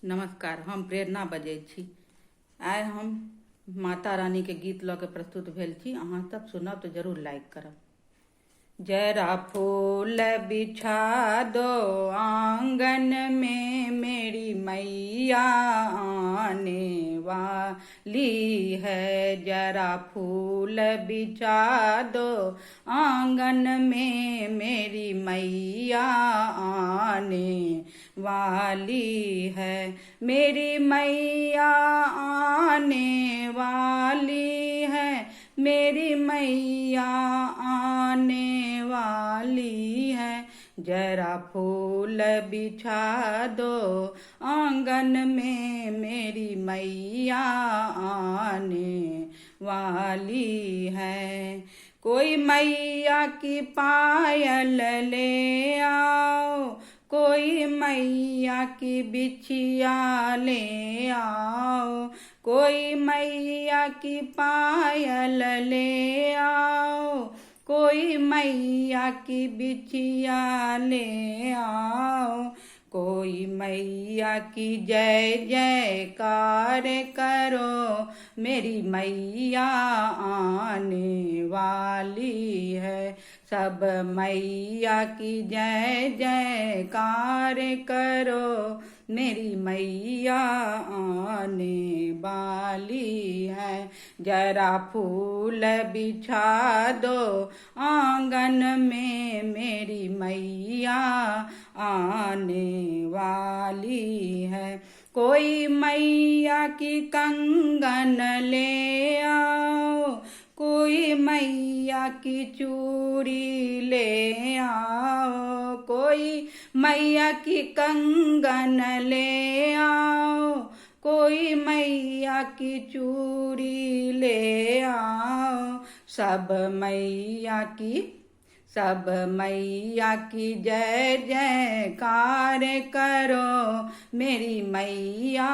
नमस्कार, हम प्रेरणा बजै छी। आइ हम माता रानी के गीत लऽ के प्रस्तुत भेल छी। अहाँ सब सुनब तो जरूर लाइक करब। जरा फूल बिछा दो आंगन में, मेरी मैया आने वाली है। जरा फूल बिछा दो आंगन में, मेरी मैया आने वाली है। मेरी मैया आने वाली है, मेरी मैया आने वाली है। जरा फूल बिछा दो आंगन में, मेरी मैया आने वाली है। कोई मैया की पायल ले आओ, कोई मैया की बिछिया ले आओ, कोई मैया की पायल ले आओ, कोई मैया की बिछिया ले आओ। कोई मैया की जय जयकार करो, मेरी मैया आने वाली है। सब मैया की जय जयकार करो, मेरी मैया आने वाली है। जरा फूल बिछा दो आंगन में, मेरी मैया आने वाली है। कोई मैया की कंगन ले आओ, कोई मैया की चूड़ी ले आओ, कोई मैया की कंगन ले आओ, कोई मैया की चूड़ी ले आओ। सब मैया की जय जयकार करो, मेरी मैया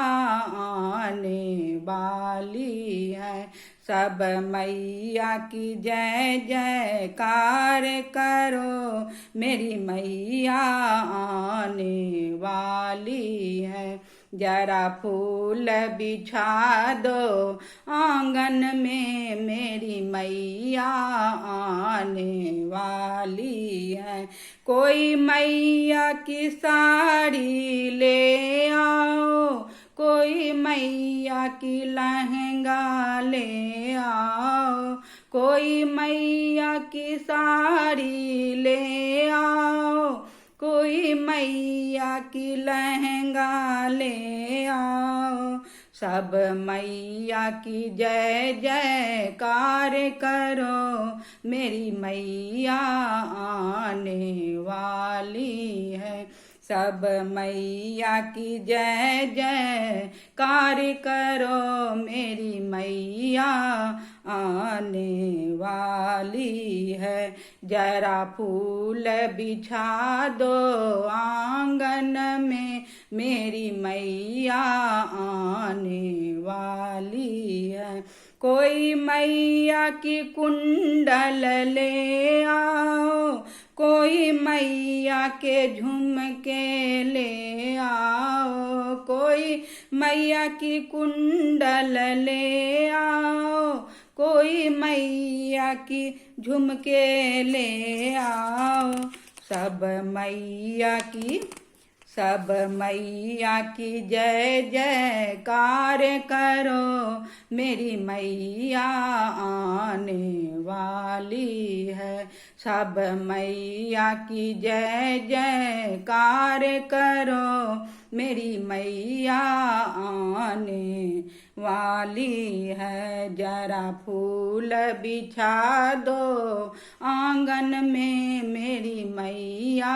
आने वाली है। सब मैया की जय जयकार करो, मेरी मैया आने वाली है। जरा फूल बिछा दो आंगन में, मेरी मैया आने वाली है। कोई मैया की साड़ी ले आओ, कोई मैया की लहंगा ले आओ, कोई मैया की साड़ी ले आओ, कोई मैया की लहंगा ले आओ। सब मैया की जय जयकार करो, मेरी मैया आने वाली है। सब मैया की जय जयकार करो, मेरी मैया आने वाली है। जरा फूल बिछा दो आंगन में, मेरी मैया आने वाली है। कोई मैया की कुंडल ले आओ, कोई मैया के झुमके ले आओ, कोई मैया की कुंडल ले आओ, कोई मैया की झुमके ले आओ। सब मैया की जय जयकार करो, मेरी मैया आने वाली है। सब मैया की जय जयकार करो, मेरी मैया आने वाली है। जरा फूल बिछा दो आंगन में, मेरी मैया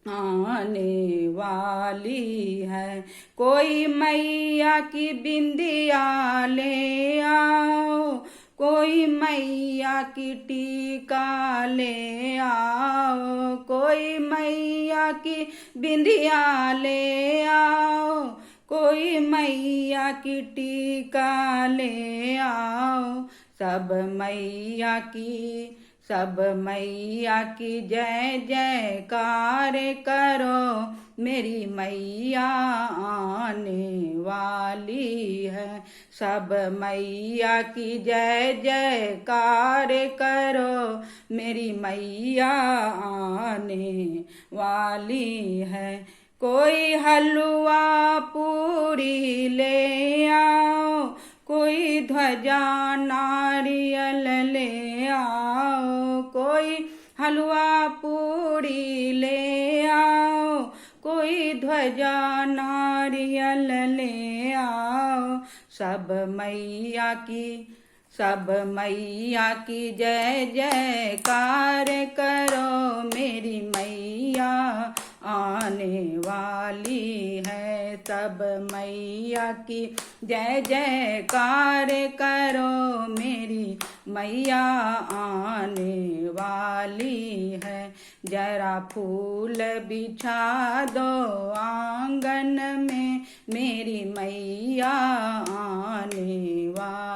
आने वाली है। कोई मैया की बिंदिया ले आओ, कोई मैया की टीका ले आओ, कोई मैया की बिंदिया ले आओ, कोई मैया की टीका ले आओ। सब मैया की जय जयकार करो, मेरी मैया आने वाली है। सब मैया की जय जयकार करो, मेरी मैया आने वाली है। कोई हलवा पूरी ले आओ, कोई ध्वजा नारियल ले आओ, कोई हलवा पूरी ले आओ, कोई ध्वजा नारियल ले आओ। सब मैया की जय जयकार करो, मेरी मैया आने वाली है। सब मैया की जय जयकार करो, मेरी मैया आने वाली है। जरा फूल बिछा दो आंगन में, मेरी मैया आने वाली